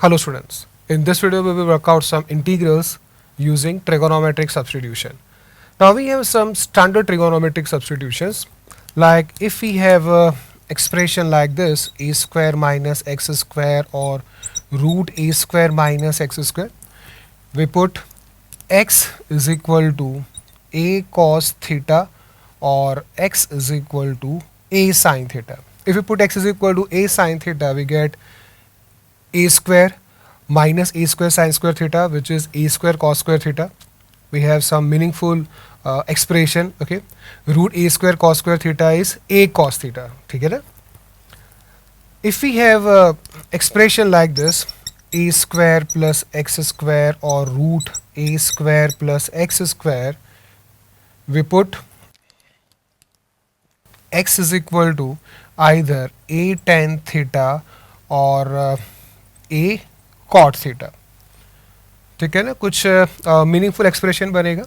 Hello students, in this video we will work out some integrals using trigonometric substitution. Now we have some standard trigonometric substitutions, like if we have a expression like this, a square minus x square or root a square minus x square, we put x is equal to a cos theta or x is equal to a sin theta. If we put x is equal to a sin theta, we get a square minus a square sin square theta, which is a square cos square theta. We have some meaningful expression. Okay, root a square cos square theta is a cos theta. ठीक है ना? If we have a expression like this, a square plus x square or root a square plus x square, we put x is equal to either a tan theta or a cot theta. ठीक है ना? कुछ meaningful expression बनेगा.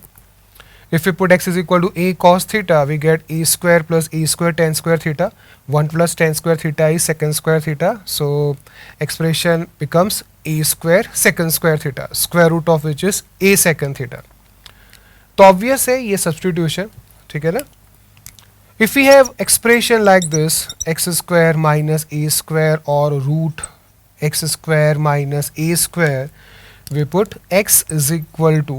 If we put x is equal to a cos theta, we get a square plus a square tan square theta. 1 plus tan square theta is secant square theta. So expression becomes a square secant square theta, square root of which is a secant theta. तो obvious है ये substitution. ठीक है ना? If we have expression like this, x square minus a square or root x square minus a square, we put x is equal to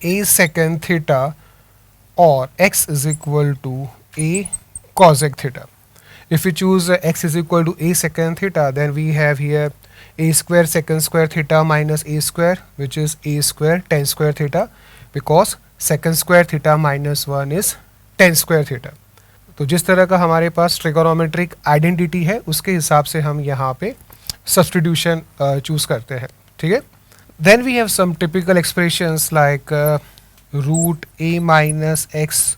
a secant theta or x is equal to a cosec theta. If we choose x is equal to a secant theta, then we have here a square secant square theta minus a square, which is a square tan square theta, because secant square theta minus 1 is tan square theta. तो जिस तरह का हमारे पास trigonometric identity है उसके हिसाब से हम यहाँ पे सब्स्टिट्यूशन चूज करते हैं. ठीक है. Then we have some typical expressions like root A minus X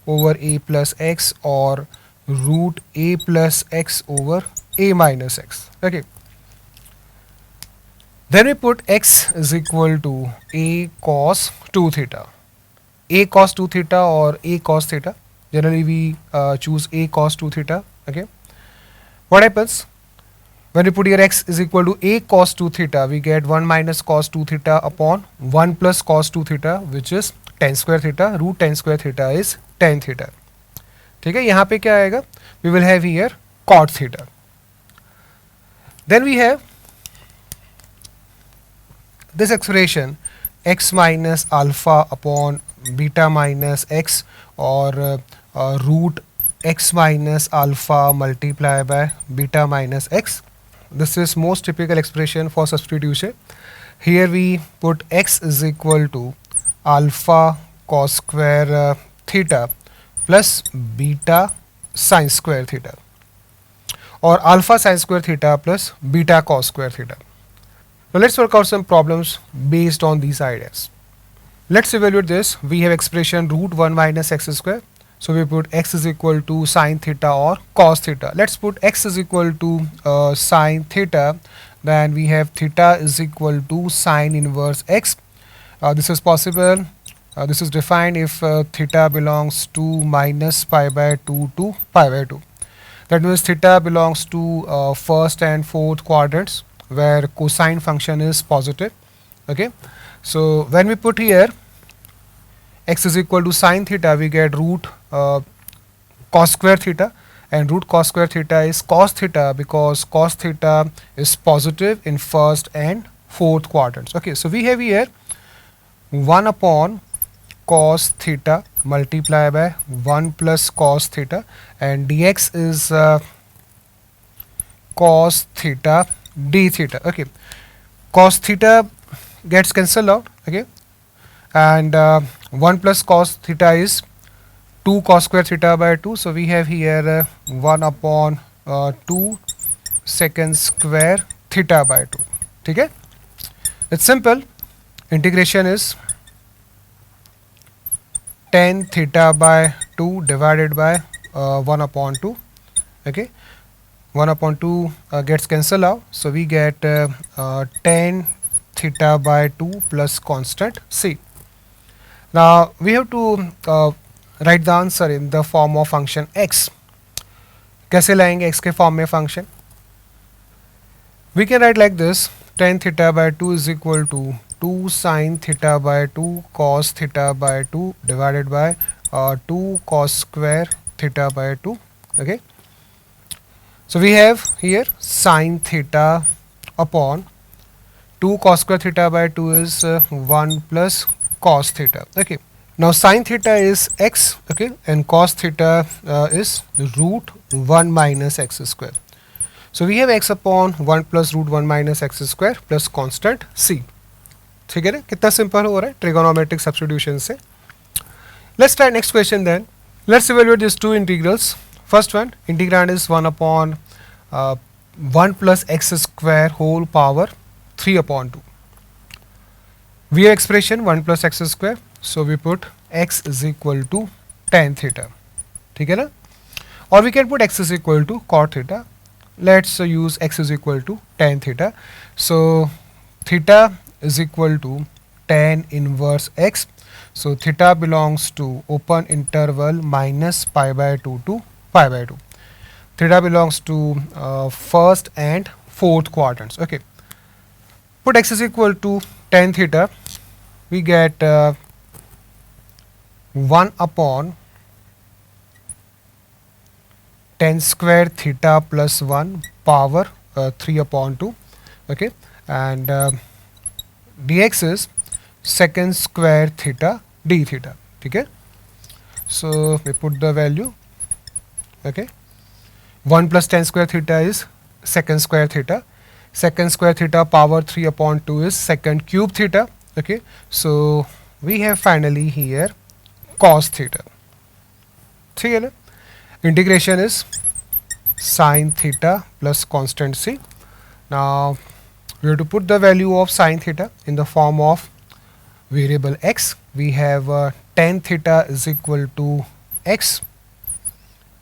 over A plus X और root A plus X over A minus X. Okay. Then we put X is equal to A cos 2 theta. a cos 2 theta or a cos theta. Generally we choose a cos 2 theta. Okay. What happens when we put here x is equal to a cos 2 theta? We get 1 minus cos 2 theta upon 1 plus cos 2 theta, which is tan square theta. Root tan square theta is tan theta. ठीक है. यहाँ पे क्या आएगा? We will have here cot theta. Then we have this expression x minus alpha upon beta minus x or root x minus alpha multiply by beta minus x. This is most typical expression for substitution. Here we put x is equal to alpha cos square theta plus beta sin square theta or alpha sin square theta plus beta cos square theta. Now let's work out some problems based on these ideas. Let's evaluate this. We have expression root 1 minus x square. So we put x is equal to sin theta or cos theta. Let's put x is equal to sin theta. Then we have theta is equal to sin inverse x. This is possible. This is defined if theta belongs to minus pi by 2 to pi by 2. That means theta belongs to first and fourth quadrants where cosine function is positive. Okay. So when we put here x is equal to sin theta, we get root cos square theta, and root cos square theta is cos theta because cos theta is positive in first and fourth quadrants. Okay, so we have here 1 upon cos theta multiplied by 1 plus cos theta, and dx is cos theta d theta. Okay, cos theta gets cancelled out. Okay, and 1 plus cos theta is 2 cos square theta by 2. So we have here 1 upon 2 secant square theta by 2. ठीक है. It's simple. Integration is tan theta by 2 divided by 1 upon 2. Okay, 1 upon 2 gets cancelled out. So we get tan theta by 2 plus constant c. Now we have to write the answer in the form of function x. कैसे लाएंगे x के form में function? We can write like this: tan theta by 2 is equal to 2 sin theta by 2 cos theta by 2 divided by 2 cos square theta by 2. Okay, so we have here sin theta upon 2 cos square theta by 2 is 1 plus cos theta. Okay, now sin theta is x, okay, and cos theta is root 1 minus x square. So we have x upon 1 plus root 1 minus x square plus constant c. ठीक है ना, कितना simple हो रहा है trigonometric substitution से. Let's try next question then. Let's evaluate these two integrals. First one, integrand is 1 upon 1 plus x square whole power 3 upon 2. We have expression 1 plus x square, so we put x is equal to tan theta. ठीक है ना, or we can put x is equal to cot theta. Let's use x is equal to tan theta. So theta is equal to tan inverse x. So theta belongs to open interval minus pi by 2 to pi by 2. Theta belongs to first and fourth quadrants. Okay, put x is equal to tan theta. We get 1 upon tan square theta plus 1 power 3 upon 2. Okay, and dx is second square theta d theta. Okay, so we put the value. Okay, 1 plus tan square theta is second square theta. Second square theta power 3 upon 2 is second cube theta. Okay, so we have finally here cos theta. ठीक है ना, integration is sin theta plus constant c. Now we have to put the value of sin theta in the form of variable x. We have tan theta is equal to x.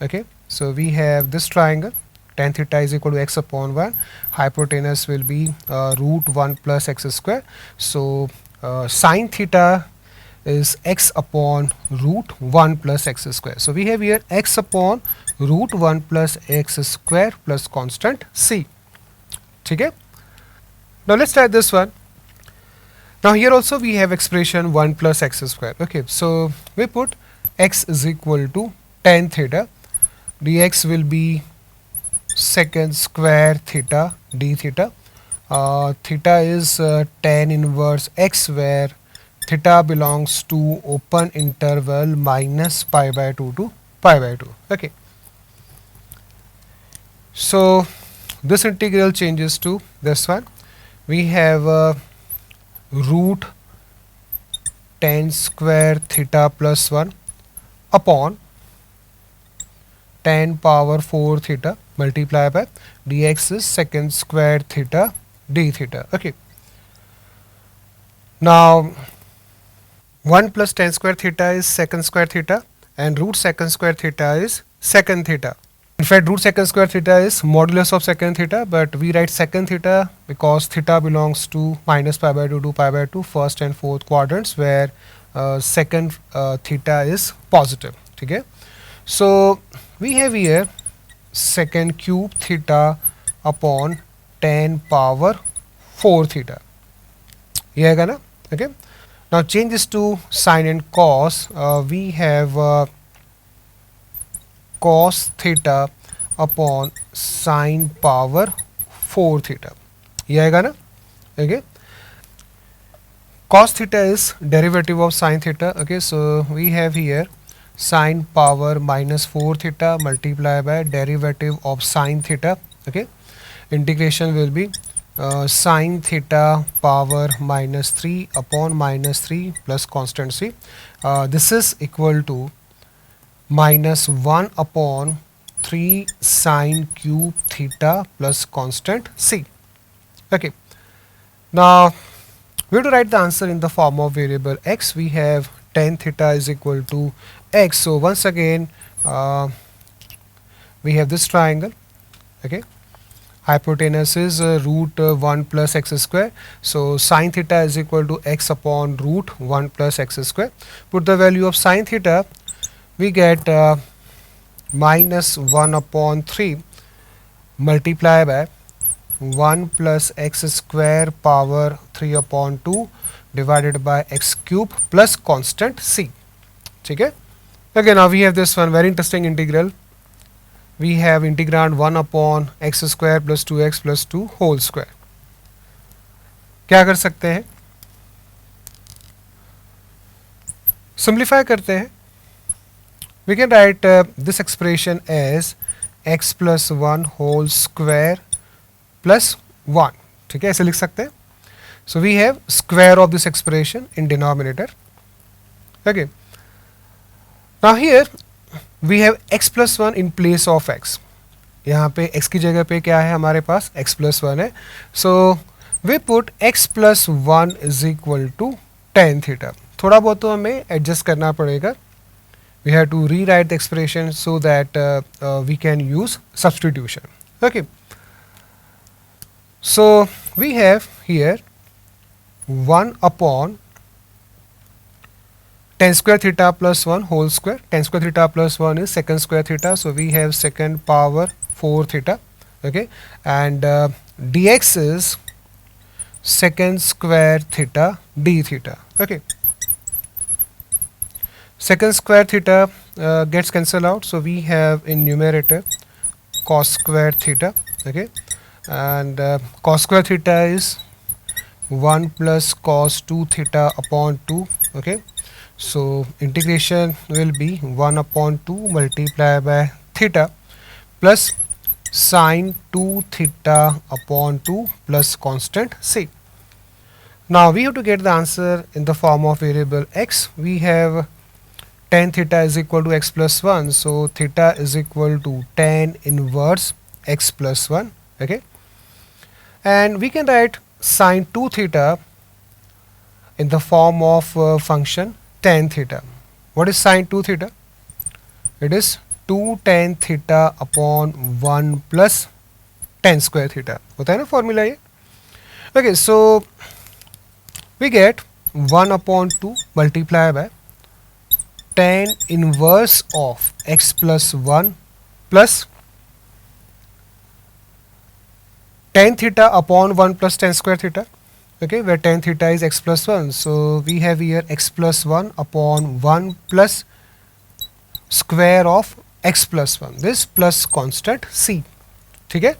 Okay, so we have this triangle. Tan theta is equal to x upon 1. Hypotenuse will be root 1 plus x square. So sin theta is x upon root 1 plus x square. So we have here x upon root 1 plus x square plus constant c. Okay, now let's try this one. Now here also we have expression 1 plus x square. Okay, so we put x is equal to tan theta. Dx will be second square theta d theta. Theta is tan inverse x, where theta belongs to open interval minus pi by 2 to pi by 2. Okay, so this integral changes to this one. We have root tan square theta plus 1 upon tan power 4 theta multiply by dx is second square theta d theta. Okay, now 1 plus tan square theta is second square theta, and root second square theta is second theta. In fact, root second square theta is modulus of second theta, but we write second theta because theta belongs to minus pi by 2 to pi by 2 first and fourth quadrants, where second theta is positive. Okay, so we have here second cube theta upon tan power 4 theta. ये आएगा ना. Okay, now change this to sin and cos. We have cos theta upon sin power 4 theta. ये आएगा ना. Okay, cos theta is derivative of sin theta. Okay, so we have here sin power minus 4 theta multiplied by derivative of sin theta. Okay, integration will be sin theta power minus 3 upon minus 3 plus constant c. This is equal to minus 1 upon 3 sin cube theta plus constant c. Okay, now we have to write the answer in the form of variable x. We have tan theta is equal to x. So once again we have this triangle. Okay, hypotenuse is root 1 plus x square. So sin theta is equal to x upon root 1 plus x square. Put the value of sin theta. We get minus 1 upon 3 multiply by 1 plus x square power 3 upon 2 divided by x cube plus constant c. ठीक है. Okay, now we have this one very interesting integral. We have integrand 1 upon x square plus 2x plus 2 whole square. क्या कर सकते हैं? Simplify करते हैं. We can write this expression as x plus 1 whole square plus 1. ठीक है, ऐसे लिख सकते हैं. So we have square of this expression in denominator. Okay. Now here we have x plus 1 in place of x. यहाँ पे x की जगह पे क्या है हमारे पास? x plus 1 है. So we put x plus 1 is equal to tan theta. थोड़ा बहुत तो हमें एडजस्ट करना पड़ेगा. We have to rewrite the expression so that we can use substitution. Okay. So we have here 1 upon tan square theta plus 1 whole square. Tan square theta plus 1 is secant square theta. So we have secant power 4 theta. Okay. And dx is secant square theta d theta. Okay. Secant square theta gets cancelled out. So we have in numerator cos square theta. Okay. And cos square theta is 1 plus cos 2 theta upon 2. Okay. So integration will be 1 upon 2 multiplied by theta plus sine 2 theta upon 2 plus constant c. Now we have to get the answer in the form of variable x. We have tan theta is equal to x plus 1. So theta is equal to tan inverse x plus 1. Okay. And we can write sine 2 theta in the form of function tan theta. What is sine 2 theta? It is 2 tan theta upon 1 plus tan square theta. होता है ना formula ये? Okay, so we get 1 upon 2 multiplied by tan inverse of x plus 1 plus tan theta upon 1 plus tan square theta. Okay, where tan theta is x plus 1. So we have here x plus 1 upon 1 plus square of x plus 1. This plus constant c. ठीक है.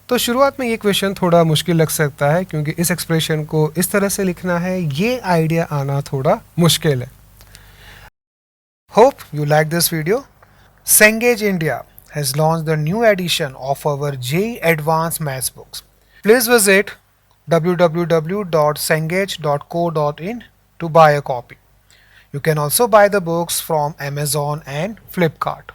तो शुरुआत में ये question थोड़ा मुश्किल लग सकता है क्योंकि इस एक्सप्रेशन को इस तरह से लिखना है, ये आइडिया आना थोड़ा मुश्किल है. Hope you like this video. Cengage India has launched the new edition of our JEE Advanced Maths books. Please visit www.cengage.co.in to buy a copy. You can also buy the books from Amazon and Flipkart.